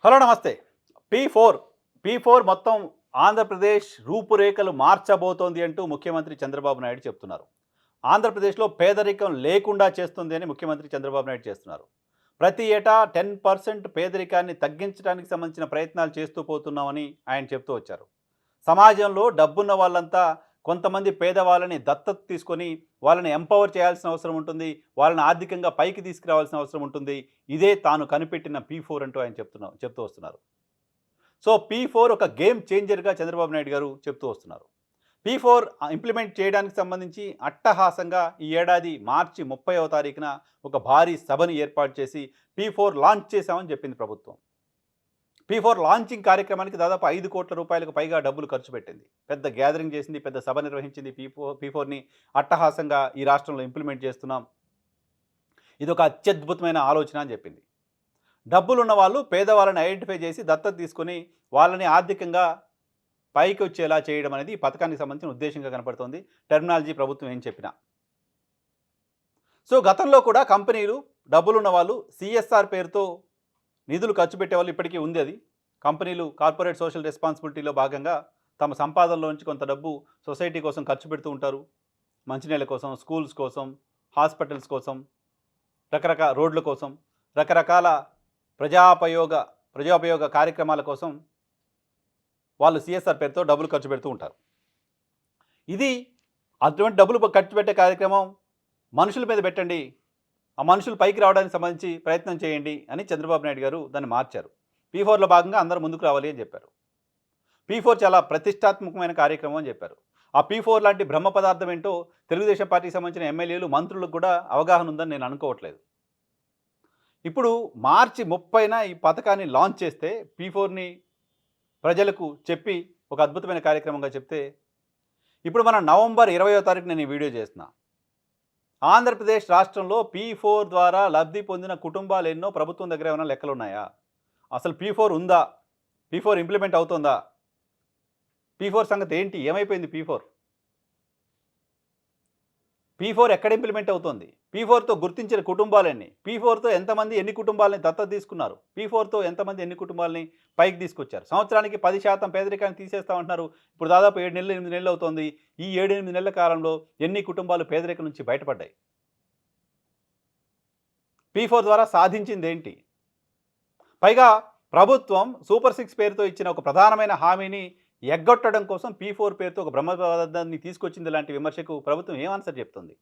Hello నమస్తే. పీ4 పీ4 మొత్తం ఆంధ్రప్రదేశ్ రూపురేఖలు మార్చబోతోంది అంటూ ముఖ్యమంత్రి చంద్రబాబు నాయుడు చెప్తున్నారు. ఆంధ్రప్రదేశ్‌లో పేదరికం లేకుండా చేస్తుంది అని ముఖ్యమంత్రి చంద్రబాబు నాయుడు చేస్తున్నారు. ప్రతి ఏటా 10% పేదరికాన్ని తగ్గించడానికి సంబంధించిన ప్రయత్నాలు చేస్తూ పోతున్నామని ఆయన చెప్తూ వచ్చారు. సమాజంలో డబ్బున్న వాళ్ళంతా కొంతమంది పేదవాళ్ళని దత్తత తీసుకొని వాళ్ళని ఎంపవర్ చేయాల్సిన అవసరం ఉంటుంది. వాళ్ళని ఆర్థికంగా పైకి తీసుకురావాల్సిన అవసరం ఉంటుంది. ఇదే తాను కనిపెట్టిన పీ4 అంటూ ఆయన చెప్తూ వస్తున్నారు. సో పీ4 ఒక గేమ్ చేంజర్‌గా చంద్రబాబు నాయుడు గారు చెప్తూ వస్తున్నారు. పీ4 ఇంప్లిమెంట్ చేయడానికి సంబంధించి అట్టహాసంగా ఈ ఏడాది మార్చి 30వ తారీఖున ఒక భారీ సభని ఏర్పాటు చేసి పీ4 లాంచ్ చేశామని చెప్పింది ప్రభుత్వం. పీ4 లాంచింగ్ కార్యక్రమానికి దాదాపు 5 కోట్ల రూపాయలకు పైగా డబ్బులు ఖర్చు పెట్టింది. పెద్ద గ్యాదరింగ్ చేసింది, పెద్ద సభ నిర్వహించింది. పీ4ని అట్టహాసంగా ఈ రాష్ట్రంలో ఇంప్లిమెంట్ చేస్తున్నాం. ఇదొక అత్యద్భుతమైన ఆలోచన అని చెప్పింది. డబ్బులున్న వాళ్ళు పేదవాళ్ళని ఐడెంటిఫై చేసి దత్తత తీసుకొని వాళ్ళని ఆర్థికంగా పైకి వచ్చేలా చేయడం అనేది ఈ పథకానికి సంబంధించిన ఉద్దేశంగా కనపడుతోంది. టెర్మినాలజీ ప్రభుత్వం ఏం చెప్పినా. సో గతంలో కూడా కంపెనీలు డబ్బులున్న వాళ్ళు సిఎస్ఆర్ పేరుతో నిధులు ఖర్చు పెట్టేవాళ్ళు ఇప్పటికీ ఉంది అది. కంపెనీలు కార్పొరేట్ సోషల్ రెస్పాన్సిబిలిటీలో భాగంగా తమ సంపాదనలో నుంచి కొంత డబ్బు సొసైటీ కోసం ఖర్చు పెడుతూ ఉంటారు. మంచినీళ్ళ కోసం, స్కూల్స్ కోసం, హాస్పిటల్స్ కోసం, రకరకాల రోడ్ల కోసం, రకరకాల ప్రజాపయోగ కార్యక్రమాల కోసం వాళ్ళు సిఎస్ఆర్ పేరుతో డబ్బులు ఖర్చు పెడుతూ ఉంటారు. ఇది అటువంటి డబ్బులు ఖర్చు పెట్టే కార్యక్రమం మనుషుల మీద పెట్టండి, ఆ మనుషులు పైకి రావడానికి సంబంధించి ప్రయత్నం చేయండి అని చంద్రబాబు నాయుడు గారు దాన్ని మార్చారు. పీ4లో భాగంగా అందరూ ముందుకు రావాలి అని చెప్పారు. పీ4 చాలా ప్రతిష్టాత్మకమైన కార్యక్రమం అని చెప్పారు. ఆ పీ4 లాంటి బ్రహ్మ పదార్థం ఏంటో తెలుగుదేశం పార్టీకి సంబంధించిన ఎమ్మెల్యేలు, మంత్రులకు కూడా అవగాహన ఉందని నేను అనుకోవట్లేదు. ఇప్పుడు మార్చి 30న ఈ పథకాన్ని లాంచ్ చేస్తే పీ4ని ప్రజలకు చెప్పి ఒక అద్భుతమైన కార్యక్రమంగా చెప్తే, ఇప్పుడు మనం నవంబర్ 20వ తారీఖు నేను ఈ వీడియో చేస్తున్నా. ఆంధ్రప్రదేశ్ రాష్ట్రంలో పీ4 ద్వారా లబ్ధి పొందిన కుటుంబాలు ఎన్నో ప్రభుత్వం దగ్గర ఏమైనా లెక్కలు ఉన్నాయా? అసలు పీ4 ఉందా? పీ4 ఇంప్లిమెంట్ అవుతుందా? పీ4 సంగతి ఏంటి? ఏమైపోయింది పీ4? పీ4 ఎక్కడ ఇంప్లిమెంట్ అవుతుంది? పీ4తో గుర్తించిన కుటుంబాలన్నీ, పీ4తో ఎన్ని కుటుంబాలని దత్తత తీసుకున్నారు, పీ4తో ఎన్ని కుటుంబాలని పైకి తీసుకొచ్చారు. సంవత్సరానికి 10% పేదరికాన్ని తీసేస్తామంటున్నారు. ఇప్పుడు దాదాపు 7 నెలలు 8 నెలలు అవుతుంది. ఈ 7-8 నెలల కాలంలో ఎన్ని కుటుంబాలు పేదరికం నుంచి బయటపడ్డాయి? పీ4 ద్వారా సాధించింది ఏంటి? పైగా ప్రభుత్వం సూపర్ 6 పేరుతో ఇచ్చిన ఒక ప్రధానమైన హామీని ఎగ్గొట్టడం కోసం పీ4 పేరుతో ఒక బ్రహ్మ పదార్థాన్ని తీసుకొచ్చింది లాంటి విమర్శకు ప్రభుత్వం ఏం ఆన్సర్ చెప్తుంది?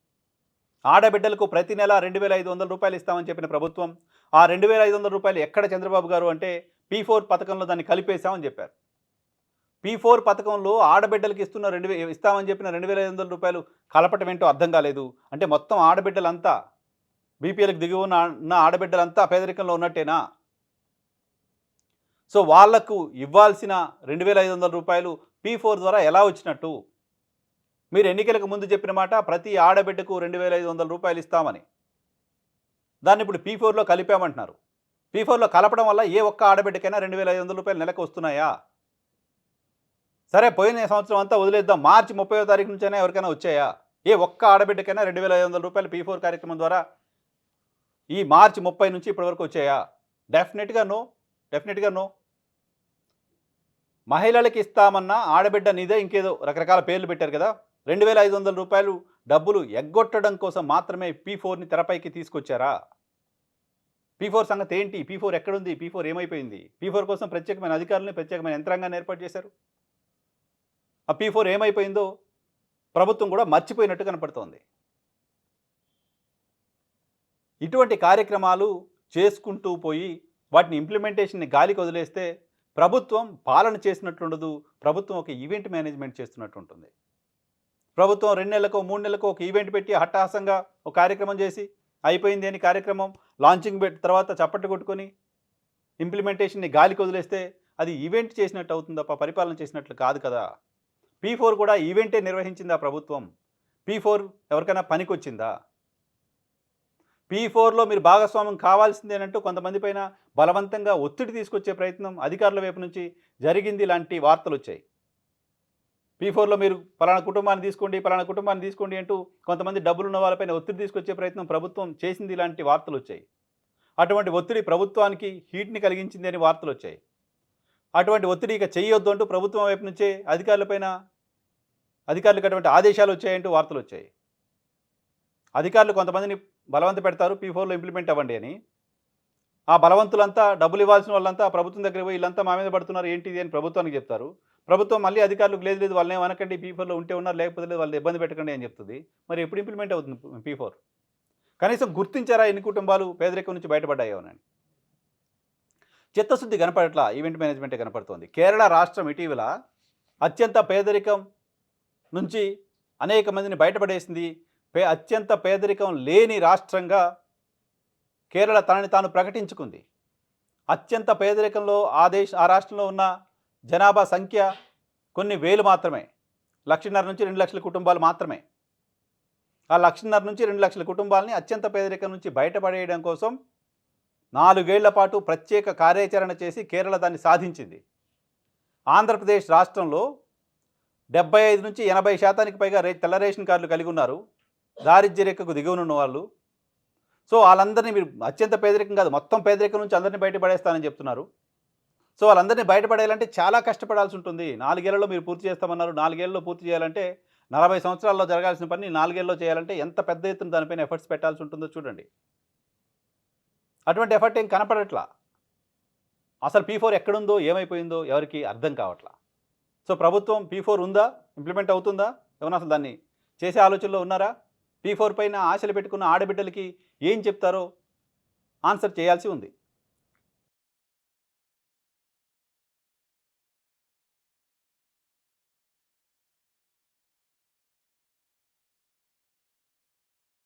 ఆడబిడ్డలకు ప్రతి నెల 2,500 రూపాయలు ఇస్తామని చెప్పిన ప్రభుత్వం ఆ 2,500 రూపాయలు ఎక్కడ చంద్రబాబు గారు అంటే పీ4 పథకంలో దాన్ని కలిపేశామని చెప్పారు. పీ4 పథకంలో ఆడబిడ్డలకు ఇస్తామని చెప్పిన 2,500 రూపాయలు కలపటం ఏంటో అర్థం కాలేదు. అంటే మొత్తం ఆడబిడ్డలంతా బీపీఎల్కి దిగి ఉన్న ఆడబిడ్డలంతా పేదరికంలో ఉన్నట్టేనా? సో వాళ్లకు ఇవ్వాల్సిన 2,500 రూపాయలు పీ4 ద్వారా ఎలా వచ్చినట్టు? మీరు ఎన్నికలకు ముందు చెప్పిన మాట ప్రతి ఆడబిడ్డకు 2,500 రూపాయలు ఇస్తామని. దాన్ని ఇప్పుడు పీ4లో కలిపామంటున్నారు. పీ4లో కలపడం వల్ల ఏ ఒక్క ఆడబిడ్డకైనా 2,500 రూపాయలు నెలకు వస్తున్నాయా? సరే, పోయిన సంవత్సరం అంతా వదిలేద్దాం. మార్చి 30వ తారీఖు నుంచైనా ఎవరికైనా వచ్చాయా? ఏ ఒక్క ఆడబిడ్డకైనా 2,500 రూపాయలు పీ4 కార్యక్రమం ద్వారా ఈ మార్చి 30 నుంచి ఇప్పటి వరకు వచ్చాయా? డెఫినెట్గా నో. మహిళలకు ఇస్తామన్న ఆడబిడ్డ నిదే ఇంకేదో రకరకాల పేర్లు పెట్టారు కదా. 2,500 రూపాయలు డబ్బులు ఎగ్గొట్టడం కోసం మాత్రమే పీ4ని తెరపైకి తీసుకొచ్చారా? పీ4 సంగతి ఏంటి? పీ4 ఎక్కడుంది? పీ4 ఏమైపోయింది? పీ4 కోసం ప్రత్యేకమైన అధికారులని, ప్రత్యేకమైన యంత్రాంగాన్ని ఏర్పాటు చేశారు. ఆ పీ4 ఏమైపోయిందో ప్రభుత్వం కూడా మర్చిపోయినట్టు కనపడుతోంది. ఇటువంటి కార్యక్రమాలు చేసుకుంటూ పోయి వాటిని ఇంప్లిమెంటేషన్ని గాలికి వదిలేస్తే ప్రభుత్వం పాలన చేసినట్లుండదు. ప్రభుత్వం ఒక ఈవెంట్ మేనేజ్మెంట్ చేస్తున్నట్టు ఉంటుంది. ప్రభుత్వం 2 నెలలకో 3 నెలలకో ఒక ఈవెంట్ పెట్టి హట్టహాసంగా ఒక కార్యక్రమం చేసి అయిపోయింది అని కార్యక్రమం లాంచింగ్ తర్వాత చప్పట్లు కొట్టుకొని ఇంప్లిమెంటేషన్ని గాలికి వదిలేస్తే అది ఈవెంట్ చేసినట్టు అవుతుంది తప్ప పరిపాలన చేసినట్లు కాదు కదా. పీ4 కూడా ఈవెంటే నిర్వహించిందా ప్రభుత్వం? పీ4 ఎవరికైనా పనికొచ్చిందా? పీ4లో మీరు భాగస్వామ్యం కావాల్సిందేనంటూ కొంతమంది పైన బలవంతంగా ఒత్తిడి తీసుకొచ్చే ప్రయత్నం అధికారుల వైపు నుంచి జరిగింది లాంటి వార్తలు వచ్చాయి. పీ4లో మీరు పలానా కుటుంబాన్ని తీసుకోండి అంటూ కొంతమంది డబ్బులున్న వాళ్ళపైన ఒత్తిడి తీసుకొచ్చే ప్రయత్నం ప్రభుత్వం చేసింది లాంటి వార్తలు వచ్చాయి. అటువంటి ఒత్తిడి ప్రభుత్వానికి హీట్ని కలిగించింది అని వార్తలు వచ్చాయి. అటువంటి ఒత్తిడి ఇక చేయొద్దు అంటూ ప్రభుత్వం వైపు నుంచే అధికారులకు అటువంటి ఆదేశాలు వచ్చాయంటూ వార్తలు వచ్చాయి. అధికారులు కొంతమందిని బలవంత పెడతారు, P4లో ఇంప్లిమెంట్ అవ్వండి అని. ఆ బలవంతులంతా డబ్బులు ఇవ్వాల్సిన వాళ్ళంతా ప్రభుత్వం దగ్గర పోయి వీళ్ళంతా మా మీద పడుతున్నారు ఏంటిది అని ప్రభుత్వానికి చెప్తారు. ప్రభుత్వం మళ్ళీ అధికారులకు లేదు లేదు వాళ్ళని ఏమనకండి, P4లో ఉంటే ఉన్నారు లేకపోతే లేదు, వాళ్ళు ఇబ్బంది పెట్టకండి అని చెప్తుంది. మరి ఎప్పుడు ఇంప్లిమెంట్ అవుతుంది P4? కనీసం గుర్తించారా ఎన్ని కుటుంబాలు పేదరికం నుంచి బయటపడ్డాయోనని? చిత్తశుద్ధి కనపడట్లా, ఈవెంట్ మేనేజ్మెంటే కనపడుతోంది. కేరళ రాష్ట్రం ఇటీవల అత్యంత పేదరికం నుంచి అనేక మందిని బయటపడేసింది. అత్యంత పేదరికం లేని రాష్ట్రంగా కేరళ తనని తాను ప్రకటించుకుంది. అత్యంత పేదరికంలో ఆ రాష్ట్రంలో ఉన్న జనాభా సంఖ్య కొన్ని వేలు మాత్రమే. 1,50,000 నుంచి 2 లక్షల కుటుంబాలు మాత్రమే. ఆ 1,50,000 నుంచి 2 లక్షల కుటుంబాలని అత్యంత పేదరికం నుంచి బయటపడేయడం కోసం 4 ఏళ్ల పాటు ప్రత్యేక కార్యాచరణ చేసి కేరళ దాన్ని సాధించింది. ఆంధ్రప్రదేశ్ రాష్ట్రంలో 75 నుంచి 80% పైగా తెల్ల రేషన్ కార్డులు కలిగి ఉన్నారు, దారిద్ర్య రేఖకు దిగువనున్న వాళ్ళు. సో వాళ్ళందరినీ మీరు అత్యంత పేదరికం కాదు, మొత్తం పేదరికం నుంచి అందరినీ బయటపడేస్తానని చెప్తున్నారు. సో వాళ్ళందరినీ బయటపడేయాలంటే చాలా కష్టపడాల్సి ఉంటుంది. 4 ఏళ్లలో మీరు పూర్తి చేస్తామన్నారు. 4 ఏళ్లలో పూర్తి చేయాలంటే 40 సంవత్సరాల్లో జరగాల్సిన పని 4 ఏళ్లలో చేయాలంటే ఎంత పెద్ద ఎత్తున దానిపైన ఎఫర్ట్స్ పెట్టాల్సి ఉంటుందో చూడండి. అటువంటి ఎఫర్ట్ ఏం కనపడట్లా. అసలు P4 ఎక్కడుందో ఏమైపోయిందో ఎవరికి అర్థం కావట్లా. సో ప్రభుత్వం P4 ఉందా, ఇంప్లిమెంట్ అవుతుందా, ఏమన్నా అసలు దాన్ని చేసే ఆలోచనలో ఉన్నారా? P4 పైన ఆశలు పెట్టుకున్న ఆడబిడ్డలకి ఏం చెప్తారో ఆన్సర్ చేయాల్సి ఉంది.